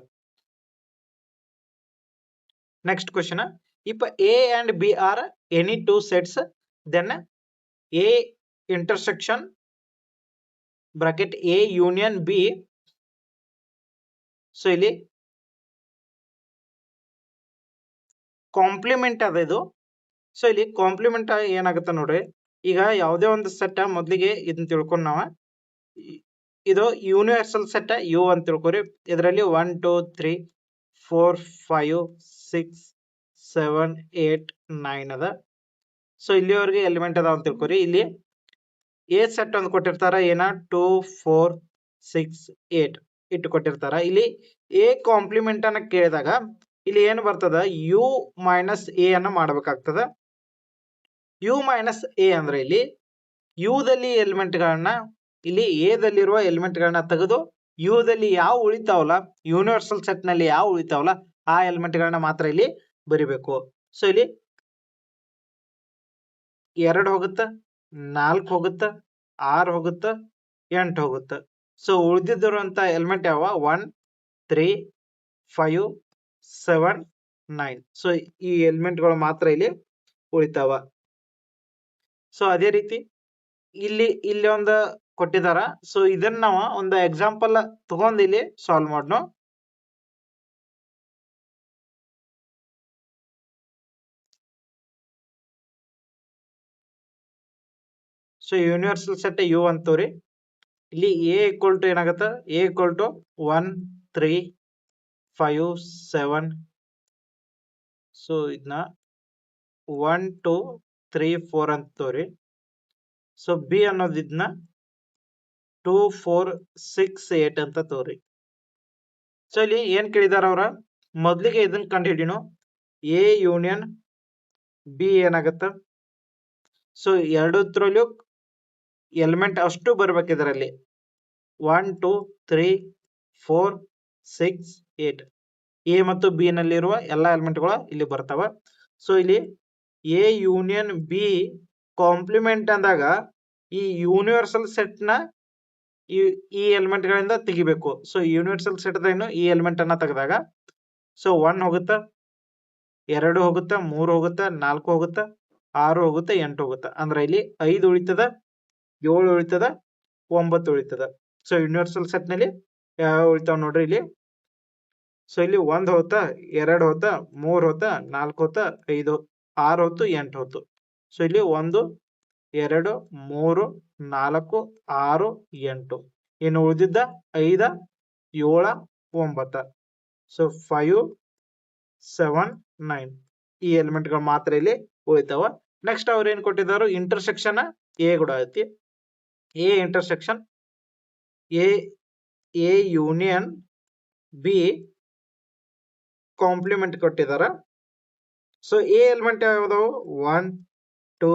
Next question, if a and b are any two sets, then a intersection bracket a union b. So ಇಲ್ಲಿ ಕಾಂಪ್ಲಿಮೆಂಟ್ ಅದ ಇದು. ಸೊ ಇಲ್ಲಿ ಕಾಂಪ್ಲಿಮೆಂಟ್ ಏನಾಗುತ್ತೆ ನೋಡ್ರಿ. ಈಗ ಯಾವುದೇ ಒಂದು ಸೆಟ್ ಮೊದಲಿಗೆ ಇದನ್ನ ತಿಳ್ಕೊಂಡು ನಾವ ಇದು ಯೂನಿವರ್ಸಲ್ ಸೆಟ್ ಯು ಅಂತ ತಿಳ್ಕೊರಿ. ಇದರಲ್ಲಿ 1 2 3 4 5 6 7 8 9 ಅದ. ಸೊ ಇಲ್ಲಿವರೆಗೆ ಎಲಿಮೆಂಟ್ ಅದಾವ ಅಂತ ತಿಳ್ಕೊರಿ. ಇಲ್ಲಿ ಎ ಸೆಟ್ ಒಂದು ಕೊಟ್ಟಿರ್ತಾರ, ಏನ 2 4 6 8 ಇಟ್ಟು ಕೊಟ್ಟಿರ್ತಾರ. ಇಲ್ಲಿ ಎ ಕಾಂಪ್ಲಿಮೆಂಟ್ ಅನ್ನ ಕೇಳಿದಾಗ ಇಲ್ಲಿ ಏನು ಬರ್ತದ? ಯು ಮೈನಸ್ ಎ ಅನ್ನ ಮಾಡ್ಬೇಕಾಗ್ತದ. ಯು ಮೈನಸ್ ಎ ಅಂದ್ರೆ ಇಲ್ಲಿ ಯು ದಲ್ಲಿ ಎಲಿಮೆಂಟ್ಗಳನ್ನ, ಇಲ್ಲಿ ಎ ದಲ್ಲಿರುವ ಎಲಿಮೆಂಟ್ಗಳನ್ನ ತೆಗೆದು ಯು ದಲ್ಲಿ ಯಾವ ಉಳಿತಾವಲ್ಲ, ಯೂನಿವರ್ಸಲ್ ಸೆಟ್ ನಲ್ಲಿ ಯಾವ ಉಳಿತಾವಲ್ಲ ಆ ಎಲಿಮೆಂಟ್ಗಳನ್ನ ಮಾತ್ರ ಇಲ್ಲಿ ಬರಿಬೇಕು. ಸೊ ಇಲ್ಲಿ 2 ಹೋಗುತ್ತ, 4 ಹೋಗುತ್ತ, 6 ಹೋಗುತ್ತ, 8 ಹೋಗುತ್ತ. ಸೊ ಉಳಿದಿರುವಂತ ಎಲಿಮೆಂಟ್ ಯಾವ? 1 3 5 7 9. ಸೊ ಈ ಎಲಿಮೆಂಟ್ಗಳು ಮಾತ್ರ ಇಲ್ಲಿ ಉಳಿತಾವ. ಸೊ ಅದೇ ರೀತಿ ಇಲ್ಲಿ ಒಂದು ಕೊಟ್ಟಿದಾರ. ಸೊ ಇದನ್ನ ನಾವು ಒಂದು ಎಕ್ಸಾಂಪಲ್ ತಗೊಂಡ್ ಇಲ್ಲಿ ಸಾಲ್ವ್ ಮಾಡ್ನು. ಸೊ ಯೂನಿವರ್ಸಲ್ ಸೆಟ್ ಯು ಅಂತವ್ರಿ. ಇಲ್ಲಿ ಎ ಈಕ್ವಲ್ ಟು ಏನಾಗತ್ತ? A equal to 1 3 5 7. ಸೊ ಇದನ್ನ 1 2 3 4 ಅಂತ ತೋರಿ. ಸೊ ಬಿ ಅನ್ನೋದು ಇದನ್ನ 2 4 6 8 ಅಂತ ತೋರಿ. ಸೊ ಇಲ್ಲಿ ಏನ್ ಕೇಳಿದಾರ ಅವ್ರ? ಮೊದ್ಲಿಗೆ ಇದನ್ನ ಕಂಡು ಹಿಡಿನು. ಎ ಯೂನಿಯನ್ ಬಿ ಏನಾಗತ್ತ? ಸೊ ಎರಡೂತ್ರಲ್ಲೂ ಎಲಿಮೆಂಟ್ ಅಷ್ಟು ಬರ್ಬೇಕು ಇದರಲ್ಲಿ. 1 2 3 4 6 8 ಎ ಮತ್ತು ಬಿ ನಲ್ಲಿರುವ ಎಲ್ಲಾ ಎಲಿಮೆಂಟ್ಗಳು ಇಲ್ಲಿ ಬರ್ತಾವ. ಸೊ ಇಲ್ಲಿ ಎ ಯೂನಿಯನ್ ಬಿ ಕಾಂಪ್ಲಿಮೆಂಟ್ ಅಂದಾಗ ಈ ಯೂನಿವರ್ಸಲ್ ಸೆಟ್ ನ ಈ ಎಲಿಮೆಂಟ್ ಗಳಿಂದ ತೆಗಿಬೇಕು. ಸೊ ಯೂನಿವರ್ಸಲ್ ಸೆಟ್ ಈ ಎಲಿಮೆಂಟ್ ಅನ್ನ ತೆಗೆದಾಗ ಸೊ 1 ಹೋಗುತ್ತ, 2 ಹೋಗುತ್ತ, 3 ಹೋಗುತ್ತ, 4 ಹೋಗುತ್ತ, 6 ಹೋಗುತ್ತ, 8 ಹೋಗುತ್ತ. ಅಂದ್ರೆ ಇಲ್ಲಿ 5 ಉಳಿತದ, 7 ಉಳಿತದ, 9 ಉಳಿತದ. ಸೊ ಯೂನಿವರ್ಸಲ್ ಸೆಟ್ ನಲ್ಲಿ ಯಾವ ಉಳಿತಾವ ನೋಡ್ರಿ ಇಲ್ಲಿ. ಸೊ ಇಲ್ಲಿ 1 ಹೋತ, 2 ಹೋತ, 3 ಹೋತ, 4 ಹೋತ, 5 6 ಹೊತ್ತು, 8 ಹೊತ್ತು. ಸೊ ಇಲ್ಲಿ 1 2 3 4 6 8. ಇನ್ನು ಉಳಿದಿದ್ದ 5 7 9. ಸೊ 5 7 9 ಈ ಎಲಿಮೆಂಟ್ ಗಳು ಮಾತ್ರ ಇಲ್ಲಿ ಉಳಿತಾವ. ನೆಕ್ಸ್ಟ್ ಅವ್ರು ಏನ್ ಕೊಟ್ಟಿದ್ದಾರೆ? ಇಂಟರ್ಸೆಕ್ಷನ್ ಎ ಕೂಡ ಐತಿ. A intersection A union B complement ಕೊಟ್ಟಿದಾರ. ಸೊ ಎ ಎಲಿಮೆಂಟ್ ಯಾವ್ದಾವು? 1 2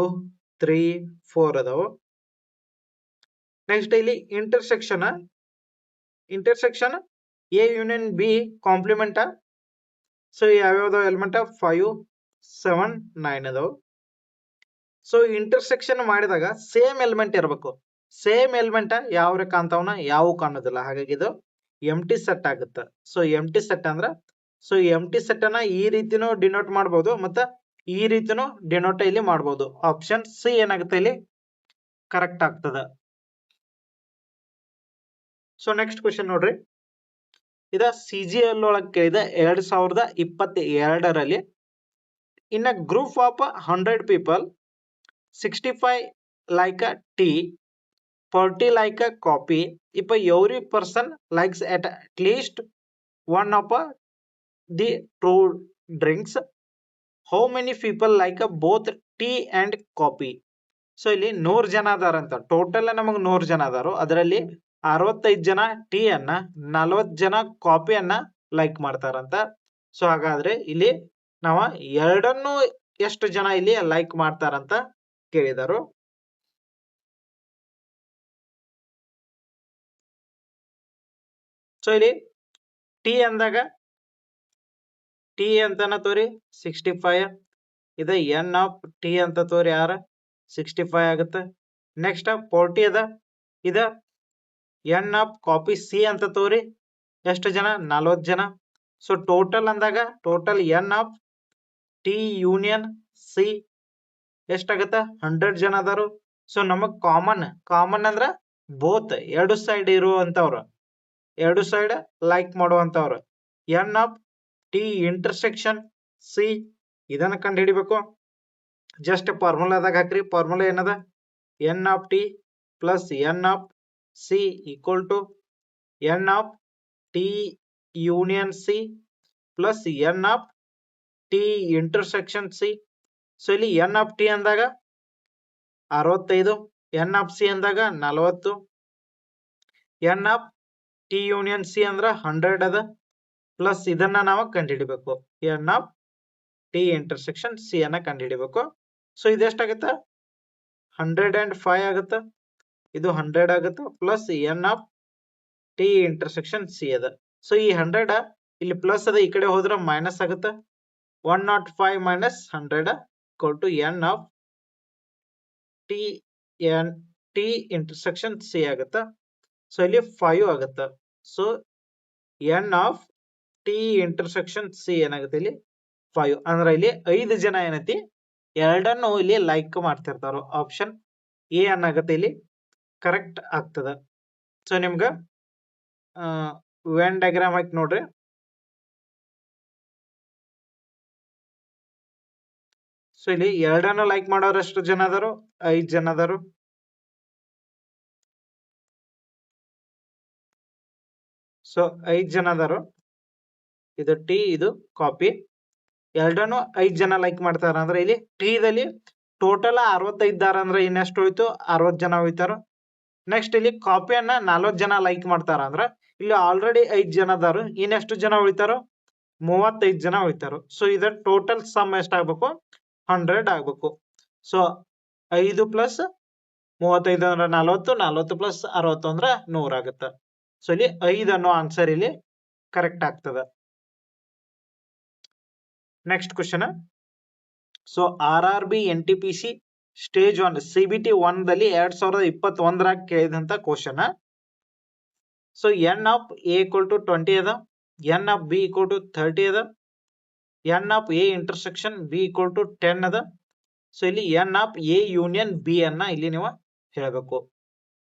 3 4 ಅದಾವು. ನೆಕ್ಸ್ಟ್ ಇಲ್ಲಿ intersection A union B complement. So ಯಾವ್ಯಾವ್ದು ಎಲಿಮೆಂಟ್? 5 7 9 ಅದಾವ. ಸೊ ಇಂಟರ್ಸೆಕ್ಷನ್ ಮಾಡಿದಾಗ ಸೇಮ್ ಎಲಿಮೆಂಟ್ ಇರಬೇಕು. ಸೇಮ್ ಎಲಿಮೆಂಟ್ ಯಾವ ಕಾಣ್ತಾವನ ಯಾವ ಕಾಣೋದಿಲ್ಲ, ಹಾಗಾಗಿ ಇದು ಎಂಟಿ ಸೆಟ್ ಆಗುತ್ತೆ. ಸೊ ಎಂಟಿ ಸೆಟ್ ಅಂದ್ರ ಸೊ ಎಂಟಿ ಸೆಟ್ ಅನ್ನ ಈ ರೀತಿನೂ ಡಿನೋಟ್ ಮಾಡಬಹುದು ಮತ್ತೆ ಈ ರೀತಿನೂ ಡಿನೋಟ್ ಇಲ್ಲಿ ಮಾಡಬಹುದು. ಆಪ್ಷನ್ ಸಿ ಏನಾಗುತ್ತೆ ಇಲ್ಲಿ ಕರೆಕ್ಟ್ ಆಗ್ತದ. ಸೊ ನೆಕ್ಸ್ಟ್ ಕ್ವೆಶ್ಚನ್ ನೋಡ್ರಿ, ಇದ CGL ಒಳಗೆ ಕೇಳಿದ 2022ರಲ್ಲಿ ಇನ್ a group of 100 people 65 like a tea, 40 like a coffee. If every person likes at least one of the two drinks, how many people like both tea and coffee? So ಇಲ್ಲಿ 100 ಜನ ಅದಾರಂತ. Total ನಮಗ್ 100 ಜನ ಅದಾರು. ಅದರಲ್ಲಿ 65 ಜನ tea ಅನ್ನ, 40 ಜನ ಕಾಫಿಯನ್ನ like ಮಾಡ್ತಾರಂತ. ಸೊ ಹಾಗಾದ್ರೆ ಇಲ್ಲಿ ನಾವ ಎರಡನ್ನು ಎಷ್ಟು ಜನ ಇಲ್ಲಿ ಲೈಕ್ ಮಾಡ್ತಾರಂತ ಕೇಳಿದರು. ಸೊ ಇಲ್ಲಿ ಟಿ ಅಂದಾಗ ಟಿ ಅಂತನ ತೋರಿ 65, ಇದ ಎನ್ ಆಫ್ ಟಿ ಅಂತ ತೋರಿ ಯಾರ 65 ಆಗುತ್ತೆ. ನೆಕ್ಸ್ಟ್ 40 ಅದ, ಇದ ಎನ್ ಆಫ್ ಕಾಪಿ ಸಿ ಅಂತ ತೋರಿ ಎಷ್ಟು ಜನ 40 ಜನ. ಸೊ ಟೋಟಲ್ ಅಂದಾಗ total N of T union C ಎಷ್ಟಾಗತ್ತ 100 ಜನ ಅದಾರು. ಸೊ ನಮಗ್ ಕಾಮನ್ ಅಂದ್ರ ಬೋತ್ ಎರಡು ಸೈಡ್ ಇರುವಂತವ್ರು, ಎರಡು ಸೈಡ್ ಲೈಕ್ ಮಾಡುವಂತವ್ರು. N of T intersection C ಇದನ್ನ ಕಂಡು ಹಿಡಿಬೇಕು. ಜಸ್ಟ್ ಫಾರ್ಮುಲಾದಾಗ ಹಾಕ್ರಿ. ಫಾರ್ಮುಲಾ ಏನದ, N of T plus N of C equal to N of T union C plus N of T intersection C. So ಇಲ್ಲಿ ಎನ್ ಆಫ್ ಟಿ ಅಂದಾಗ 65, N of C ಅಂದಾಗ 40, N of T union C ಅಂದ್ರ 100 ಅದ, plus ಇದನ್ನ ನಾವು ಕಂಡುಹಿಡಿಬೇಕು, N of T intersection C ಅನ್ನ ಕಂಡುಹಿಡಿಬೇಕು. ಸೊ ಇದೆಷ್ಟಾಗತ್ತ 105 ಆಗುತ್ತ, ಇದು 100 ಆಗುತ್ತ, plus N of T intersection C ಅದ. ಸೊ ಈ 100 ಇಲ್ಲಿ ಪ್ಲಸ್ ಅದ, ಈ ಕಡೆ ಹೋದ್ರ ಮೈನಸ್ ಆಗುತ್ತ. 105 minus 100 equal to N of T intersection C ಆಗುತ್ತ. ಸೊ ಇಲ್ಲಿ 5 ಆಗುತ್ತ. So N of T intersection C ಏನಾಗುತ್ತೆ ಇಲ್ಲಿ 5. ಅಂದ್ರೆ ಇಲ್ಲಿ 5 ಜನ ಏನೈತಿ ಎರಡನ್ನು ಇಲ್ಲಿ ಲೈಕ್ ಮಾಡ್ತಿರ್ತಾರ. ಆಪ್ಷನ್ ಎ ಏನಾಗುತ್ತೆ ಇಲ್ಲಿ ಕರೆಕ್ಟ್ ಆಗ್ತದ. ಸೊ ನಿಮ್ಗ ವೆನ್ ಡಯಾಗ್ರಾಮ್ ಹಾಕಿ ನೋಡ್ರಿ. ಸೊ ಇಲ್ಲಿ ಎರಡನ್ನು ಲೈಕ್ ಮಾಡೋರು ಎಷ್ಟು ಜನ ಅದಾರು, 5 ಜನ ಅದಾರು. ಸೊ 5 ಜನ ಅದಾರು. ಇದು ಟಿ, ಇದು ಕಾಪಿ. ಎರಡನ್ನು 5 ಜನ ಲೈಕ್ ಮಾಡ್ತಾರ ಅಂದ್ರೆ ಇಲ್ಲಿ ಟೀದಲ್ಲಿ ಟೋಟಲ್ 65 ದಾರ ಅಂದ್ರೆ ಇನ್ನೆಷ್ಟು ಹೋಯ್ತು, 60 ಜನ ಹೋಯ್ತಾರ. ನೆಕ್ಸ್ಟ್ ಇಲ್ಲಿ ಕಾಪಿಯನ್ನ 40 ಜನ ಲೈಕ್ ಮಾಡ್ತಾರ ಅಂದ್ರ ಇಲ್ಲಿ ಆಲ್ರೆಡಿ 5 ಜನ ಅದಾರು, ಇನ್ನೆಷ್ಟು ಜನ ಉಳಿತಾರೋ 35 ಜನ ಹೋಯ್ತಾರು. ಸೊ ಇದ ಟೋಟಲ್ ಸಮ್ ಎಷ್ಟಾಗ್ಬೇಕು, 100 ಆಗ್ಬೇಕು. ಸೊ 5 ಪ್ಲಸ್ 35 ಅಂದ್ರೆ 40, 40 ಪ್ಲಸ್ 60 ಅಂದ್ರೆ 100 ಆಗುತ್ತೆ. ಸೊ ಇಲ್ಲಿ 5 ಅನ್ನೋ ಆನ್ಸರ್ ಇಲ್ಲಿ ಕರೆಕ್ಟ್ ಆಗ್ತದ. Next question, so RRB NTPC stage 1 CBT 1 ದಲ್ಲಿ 2021 ಕೇಳಿದಂತ question. So N of A equal to 20 ಅದ, N of B equal to 30 ಅದ, N of A intersection B equal to 10 ಅದ. ಸೊ ಇಲ್ಲಿ N of A union B ಅನ್ನ ಇಲ್ಲಿ ನೀವು ಹೇಳಬೇಕು.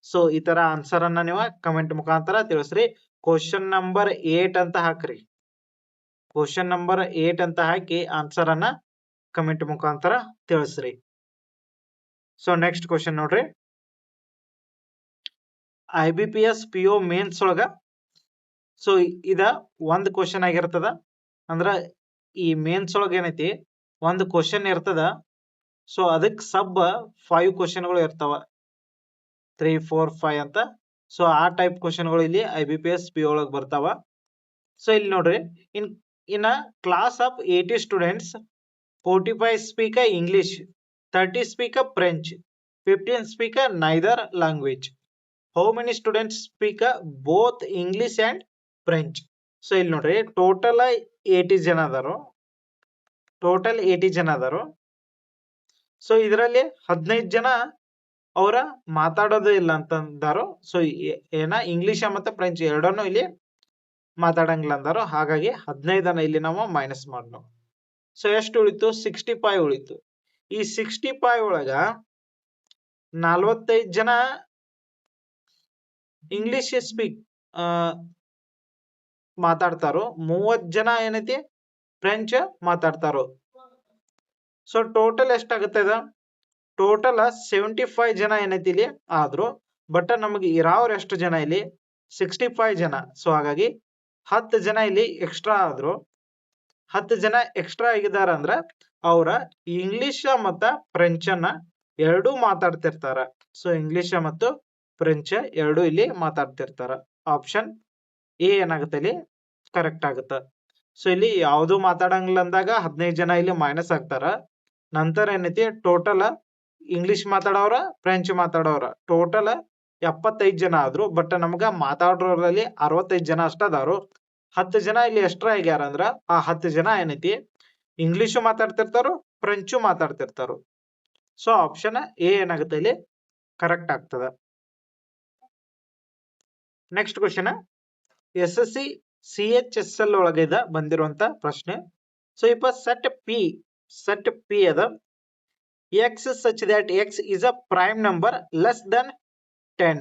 ಸೊ ಈ ತರ ಆನ್ಸರ್ ಅನ್ನ ನೀವು ಕಮೆಂಟ್ ಮುಖಾಂತರ ತಿಳಿಸ್ರಿ. ಕ್ವಶನ್ ನಂಬರ್ 8 ಅಂತ ಹಾಕ್ರಿ. ಕ್ವಶನ್ ನಂಬರ್ 8 ಅಂತ ಹಾಕಿ ಆನ್ಸರ್ ಅನ್ನ ಕಮೆಂಟ್ ಮುಖಾಂತರ ತಿಳಿಸ್ರಿ. ಸೊ ನೆಕ್ಸ್ಟ್ ಕ್ವಶನ್ ನೋಡ್ರಿ, IBPS PO ಮೇನ್ಸ್ ಒಳಗ ಸೊ ಇದ ಒಂದ್ ಕ್ವಶನ್ ಆಗಿರ್ತದ. ಅಂದ್ರ ಈ ಮೇನ್ಸ್ ಒಳಗ ಏನೈತಿ ಒಂದ್ ಕ್ವಶನ್ ಇರ್ತದ. ಸೊ ಅದಕ್ಕೆ ಸಬ್ 5 ಕ್ವಶನ್ಗಳು ಇರ್ತಾವ, 3 4 5 ಅಂತ. ಸೊ ಆ ಟೈಪ್ ಕ್ವಶನ್ಗಳು ಇಲ್ಲಿ IBPS PO ಒಳಗ ಬರ್ತಾವ. ಸೊ ಇಲ್ಲಿ ನೋಡ್ರಿ, ಇನ್ a class of 80 students, 45 speak English, 30 speak French, 15 speak neither language. How many students speak both English and French? So ಇಲ್ಲಿ ನೋಡ್ರಿ ಟೋಟಲ್ 80 ಜನ ಅದಾರು. ಟೋಟಲ್ 80 ಜನ ಅದಾರು. ಸೊ ಇದರಲ್ಲಿ 15 ಜನ ಅವರ ಮಾತಾಡೋದು ಇಲ್ಲ ಅಂತಂದಾರು. ಸೊ ಏನ ಇಂಗ್ಲಿಷ್ ಮತ್ತೆ ಫ್ರೆಂಚ್ ಎರಡನ್ನು ಇಲ್ಲಿ ಮಾತಾಡಂಗಿಲ್ಲ ಅಂದಾರು. ಹಾಗಾಗಿ 15 ಇಲ್ಲಿ ನಾವು ಮೈನಸ್ ಮಾಡೋಣ. ಸೊ ಎಷ್ಟು ಉಳಿತು? 65 ಉಳಿತು. ಈ 65 ಒಳಗ 45 ಜನ ಇಂಗ್ಲಿಷ್ ಸ್ಪೀಕ್ ಮಾತಾಡ್ತಾರೋ, 30 ಜನ ಏನೈತಿ ಫ್ರೆಂಚ್ ಮಾತಾಡ್ತಾರೋ. ಸೊ ಟೋಟಲ್ ಎಷ್ಟಾಗುತ್ತೆ? ಟೋಟಲ್ 75 ಜನ ಏನೈತಿ ಇಲ್ಲಿ ಆದ್ರು. ಬಟ್ ನಮಗೆ ಇರಾವ್ರು ಎಷ್ಟು ಜನ ಇಲ್ಲಿ? 65 ಜನ. ಸೊ ಹಾಗಾಗಿ 10 ಜನ ಇಲ್ಲಿ ಎಕ್ಸ್ಟ್ರಾ ಆದ್ರು. 10 ಜನ ಎಕ್ಸ್ಟ್ರಾ ಆಗಿದಾರ ಅಂದ್ರ ಅವ್ರ ಇಂಗ್ಲಿಷ್ ಮತ್ತ ಫ್ರೆಂಚ್ ಅನ್ನ ಎರಡೂ ಮಾತಾಡ್ತಿರ್ತಾರ. ಸೊ ಇಂಗ್ಲಿಷ್ ಮತ್ತು ಫ್ರೆಂಚ್ ಎರಡೂ ಇಲ್ಲಿ ಮಾತಾಡ್ತಿರ್ತಾರ. ಆಪ್ಷನ್ ಎ ಏನಾಗುತ್ತೆ ಇಲ್ಲಿ ಕರೆಕ್ಟ್ ಆಗುತ್ತ. ಸೊ ಇಲ್ಲಿ ಯಾವ್ದು ಮಾತಾಡಂಗಿಲ್ಲ ಅಂದಾಗ 15 ಜನ ಇಲ್ಲಿ ಮೈನಸ್ ಆಗ್ತಾರ. ನಂತರ ಏನೈತಿ ಟೋಟಲ್ ಇಂಗ್ಲಿಷ್ ಮಾತಾಡೋರ ಫ್ರೆಂಚ್ ಮಾತಾಡೋರ ಟೋಟಲ್ 75 ಜನ ಆದ್ರು. ಬಟ್ ನಮ್ಗ ಮಾತಾಡೋರಲ್ಲಿ 65 ಜನ ಅಷ್ಟ ಅದಾರು. 10 ಜನ ಇಲ್ಲಿ ಎಕ್ಸ್ಟ್ರಾ ಆಗ್ಯಾರ ಅಂದ್ರ ಆ 10 ಜನ ಏನೈತಿ ಇಂಗ್ಲಿಷು ಮಾತಾಡ್ತಿರ್ತಾರೋ, ಫ್ರೆಂಚು ಮಾತಾಡ್ತಿರ್ತಾರೋ. ಸೊ ಆಪ್ಷನ್ ಎ ಏನಾಗುತ್ತೆ ಇಲ್ಲಿ ಕರೆಕ್ಟ್ ಆಗ್ತದ. ನೆಕ್ಸ್ಟ್ ಕ್ವಶನ್ SSC CHSL ಒಳಗಿದ ಬಂದಿರುವಂತ ಪ್ರಶ್ನೆ. ಸೊ ಇಪ್ಪ ಸೆಟ್ ಪಿ ಅದ x such that x is a prime number less than 10.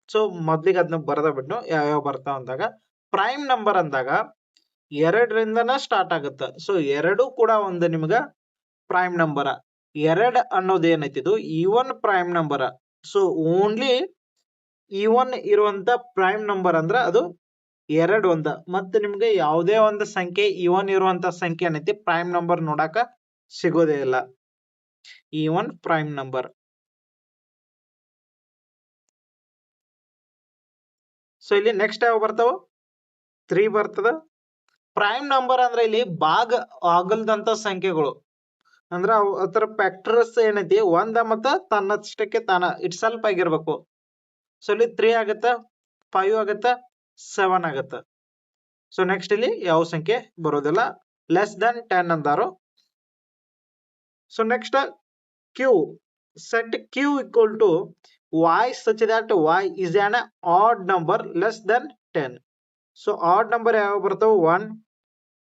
So ಮೊದ್ಲಿಗೆ ಅದನ್ನ ಬರದ ಬಿಟ್ಟು ಯಾವ ಬರ್ತಾವ ಅಂದಾಗ ಪ್ರೈಮ್ ನಂಬರ್ ಅಂದಾಗ 2ರಿಂದನ ಸ್ಟಾರ್ಟ್ ಆಗುತ್ತ. ಸೊ 2 ಕೂಡ ಒಂದು ನಿಮ್ಗ ಪ್ರೈಮ್ ನಂಬರ್. 2 ಅನ್ನೋದು ಏನೈತಿದು even prime number. So only even ಇರುವಂತ ಪ್ರೈಮ್ ನಂಬರ್ ಅಂದ್ರ ಅದು 2 ಒಂದ. ಮತ್ತೆ ನಿಮ್ಗೆ ಯಾವುದೇ ಒಂದು ಸಂಖ್ಯೆ ಈವನ್ ಇರುವಂತ ಸಂಖ್ಯೆ ಏನೈತಿ ಪ್ರೈಮ್ ನಂಬರ್ ನೋಡಾಕ ಸಿಗೋದೇ ಇಲ್ಲ. Even prime number. ಸೊ ಇಲ್ಲಿ ನೆಕ್ಸ್ಟ್ ಯಾವ ಬರ್ತಾವ? 3 ಬರ್ತದ. ಪ್ರೈಮ್ ನಂಬರ್ ಅಂದ್ರೆ ಇಲ್ಲಿ ಭಾಗ ಆಗಲ್ದಂತ ಸಂಖ್ಯೆಗಳು ಅಂದ್ರ ಅದರ ಫ್ಯಾಕ್ಟರ್ಸ್ ಏನೈತಿ 1 ಮತ್ತ ತನ್ನಷ್ಟಕ್ಕೆ ತಾನ ಇಟ್ ಸ್ವಲ್ಪ ಆಗಿರ್ಬೇಕು. ಸೊ ಇಲ್ಲಿ 3 ಆಗತ್ತ, 5 ಆಗತ್ತ, 7 ಆಗತ್ತ. ಸೊ ನೆಕ್ಸ್ಟ್ ಇಲ್ಲಿ ಯಾವ ಸಂಖ್ಯೆ ಬರೋದಿಲ್ಲ. ಲೆಸ್ ದನ್ 10 ಅಂದಾರು. So next Q. Set Q equal to y such that y is an odd number less than 10. So odd number ಯಾವ ಬರ್ತಾವ? 1,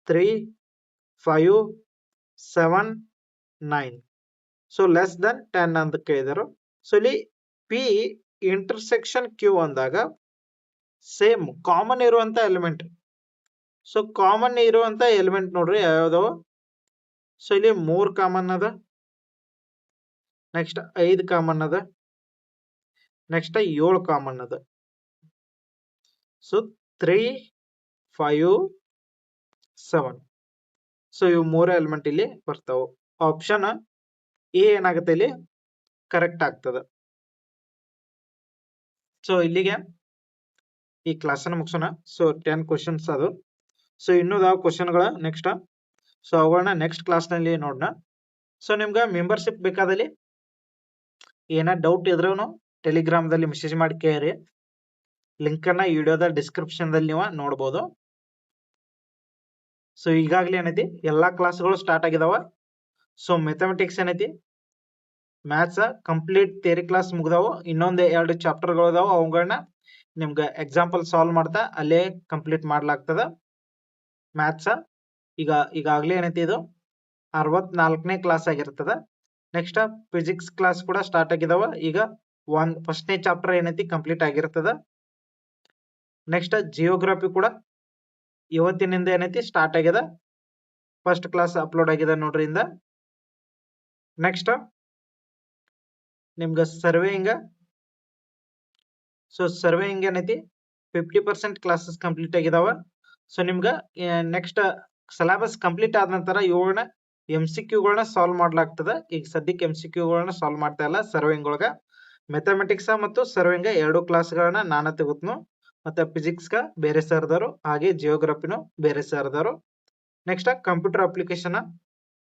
3, 5, 7, 9. ಸೊ ಲೆಸ್ ದನ್ 10 ಅಂತ ಕೇಳಿದರು. ಸೊ ಇಲ್ಲಿ P ಇಂಟರ್ಸೆಕ್ಷನ್ Q ಅಂದಾಗ ಸೇಮ್ ಕಾಮನ್ ಇರುವಂತ element. So common ಇರುವಂತ element ನೋಡ್ರಿ ಯಾವ್ಯಾವ್ದವ? So ಇಲ್ಲಿ 3 ಕಾಮನ್ ಅದ, ನೆಕ್ಸ್ಟ್ 5 ಕಾಮನ್ ಅದ, ನೆಕ್ಸ್ಟ್ 7 ಕಾಮನ್ ಅದ. ಸೊ 3, 5, 7. ಸೊ ಇವು 3 ಎಲಿಮೆಂಟ್ ಇಲ್ಲಿ ಬರ್ತಾವ. ಆಪ್ಷನ್ ಎ ಏನಾಗುತ್ತೆ ಇಲ್ಲಿ ಕರೆಕ್ಟ್ ಆಗ್ತದ. ಸೊ ಇಲ್ಲಿಗೆ ಈ ಕ್ಲಾಸ್ ಅನ್ನ ಮುಗಿಸೋಣ. ಸೊ 10 ಕ್ವಶನ್ಸ್ ಅದು. ಸೊ ಇನ್ನೂ ಕ್ವಶನ್ಗಳ ನೆಕ್ಸ್ಟ್. ಸೊ ಅವುಗಳನ್ನ ನೆಕ್ಸ್ಟ್ ಕ್ಲಾಸ್ ನಲ್ಲಿ ನೋಡೋಣ. ಸೊ ನಿಮ್ಗೆ ಮೆಂಬರ್ಶಿಪ್ ಬೇಕಾದಲ್ಲಿ ಏನ ಡೌಟ್ ಇದ್ರೂ ಟೆಲಿಗ್ರಾಮ್ದಲ್ಲಿ ಮೆಸೇಜ್ ಮಾಡಿ ಕೇಳ್ರಿ. ಲಿಂಕ್ ಅನ್ನ ಈ ವಿಡಿಯೋದ ಡಿಸ್ಕ್ರಿಪ್ಷನ್ ದಲ್ಲಿ ನೀವು ನೋಡಬಹುದು. ಸೊ ಈಗಾಗಲೇ ಏನೈತಿ ಎಲ್ಲಾ ಕ್ಲಾಸ್ಗಳು ಸ್ಟಾರ್ಟ್ ಆಗಿದಾವ. ಸೊ ಮ್ಯಾಥಮೆಟಿಕ್ಸ್ ಏನೈತಿ ಮ್ಯಾಥ್ಸ್ ಕಂಪ್ಲೀಟ್ ಥಿಯರಿ ಕ್ಲಾಸ್ ಮುಗ್ದಾವು. ಇನ್ನೊಂದು 2 ಚಾಪ್ಟರ್ಗಳು ಅದಾವ. ಅವುಗಳನ್ನ ನಿಮ್ಗೆ ಎಕ್ಸಾಂಪಲ್ ಸಾಲ್ವ್ ಮಾಡ್ತಾ ಅಲ್ಲೇ ಕಂಪ್ಲೀಟ್ ಮಾಡ್ಲಾಗ್ತದ. ಮ್ಯಾಥ್ಸ್ ಈಗಾಗಲೇ ಏನೈತಿ ಇದು 64ನೇ ಕ್ಲಾಸ್ ಆಗಿರ್ತದ. ನೆಕ್ಸ್ಟ್ ಫಿಸಿಕ್ಸ್ ಕ್ಲಾಸ್ ಕೂಡ ಸ್ಟಾರ್ಟ್ ಆಗಿದಾವ. ಈಗ ಫಸ್ಟ್ನೇ ಚಾಪ್ಟರ್ ಏನೈತಿ ಕಂಪ್ಲೀಟ್ ಆಗಿರ್ತದ. ನೆಕ್ಸ್ಟ್ ಜಿಯೋಗ್ರಫಿ ಕೂಡ ಇವತ್ತಿನಿಂದ ಏನೈತಿ ಸ್ಟಾರ್ಟ್ ಆಗ್ಯದ. ಫಸ್ಟ್ ಕ್ಲಾಸ್ ಅಪ್ಲೋಡ್ ಆಗಿದೆ ನೋಡ್ರಿ ಇಂದ. ನೆಕ್ಸ್ಟ್ ನಿಮ್ಗೆ ಸರ್ವೇಯಿಂಗ್. ಸೊ ಸರ್ವೇಯಿಂಗ್ ಏನೈತಿ 50% ಕ್ಲಾಸಸ್ ಕಂಪ್ಲೀಟ್ ಆಗಿದಾವ. ಸೊ ನಿಮ್ಗ ನೆಕ್ಸ್ಟ್ ಸಿಲೆಬಸ್ ಕಂಪ್ಲೀಟ್ ಆದ ನಂತರ ಇವುಗಳನ್ನ MCQಗಳನ್ನ ಸಾಲ್ವ್ ಮಾಡ್ಲಾಗ್ತದ. ಈಗ ಸದ್ಯಕ್ಕೆ MCQಗಳನ್ನ ಸಾಲ್ವ್ ಮಾಡ್ತಾ ಇಲ್ಲ. ಸರ್ವೇಯಿಂಗ್ ಒಳಗ ಮ್ಯಾಥಮೆಟಿಕ್ಸ್ ಮತ್ತು ಸರ್ವೇಯಿಂಗ್ 2 ಕ್ಲಾಸ್ಗಳನ್ನ ನಾನ ತಗೋತ್ನು. ಮತ್ತೆ ಫಿಸಿಕ್ಸ್ ಬೇರೆ ಸರ್ದಾರು, ಹಾಗೆ ಜಿಯೋಗ್ರಫಿನು ಬೇರೆ ಸರ್ದಾರು. Next computer application.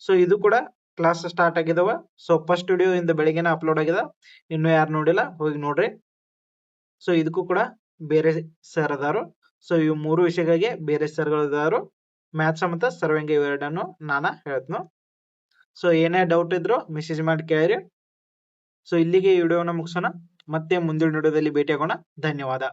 ಸೊ ಇದು ಕೂಡ ಕ್ಲಾಸ್ ಸ್ಟಾರ್ಟ್ ಆಗಿದಾವ. ಸೊ ಫಸ್ಟ್ ವಿಡಿಯೋ ಇಂದ ಬೆಳಿಗ್ಗೆನ ಅಪ್ಲೋಡ್ ಆಗಿದೆ. ಇನ್ನು ಯಾರು ನೋಡಿಲ್ಲ ಹೋಗಿ ನೋಡ್ರಿ. ಸೊ ಇದಕ್ಕೂ ಕೂಡ ಬೇರೆ ಸರ್ ಅದಾರು. ಸೊ ಇವು 3 ವಿಷಯಗಳಿಗೆ ಬೇರೆ ಸರ್ಗಳು ಇದಾರು. ಮ್ಯಾಥ್ಸ್ ಮತ್ತು ಸರ್ವಿಂಗ್ ಇವೆರಡನ್ನು ನಾನು ಹೇಳ್ತೀನಿ. ಸೊ ಏನೇ ಡೌಟ್ ಇದ್ರು ಮೆಸೇಜ್ ಮಾಡಿ ಕೇಳಿರಿ. ಸೊ ಇಲ್ಲಿಗೆ ಈ ವಿಡಿಯೋನ ಮುಗಿಸೋಣ. ಮತ್ತೆ ಮುಂದಿನ ವಿಡಿಯೋದಲ್ಲಿ ಭೇಟಿಯಾಗೋಣ. ಧನ್ಯವಾದ.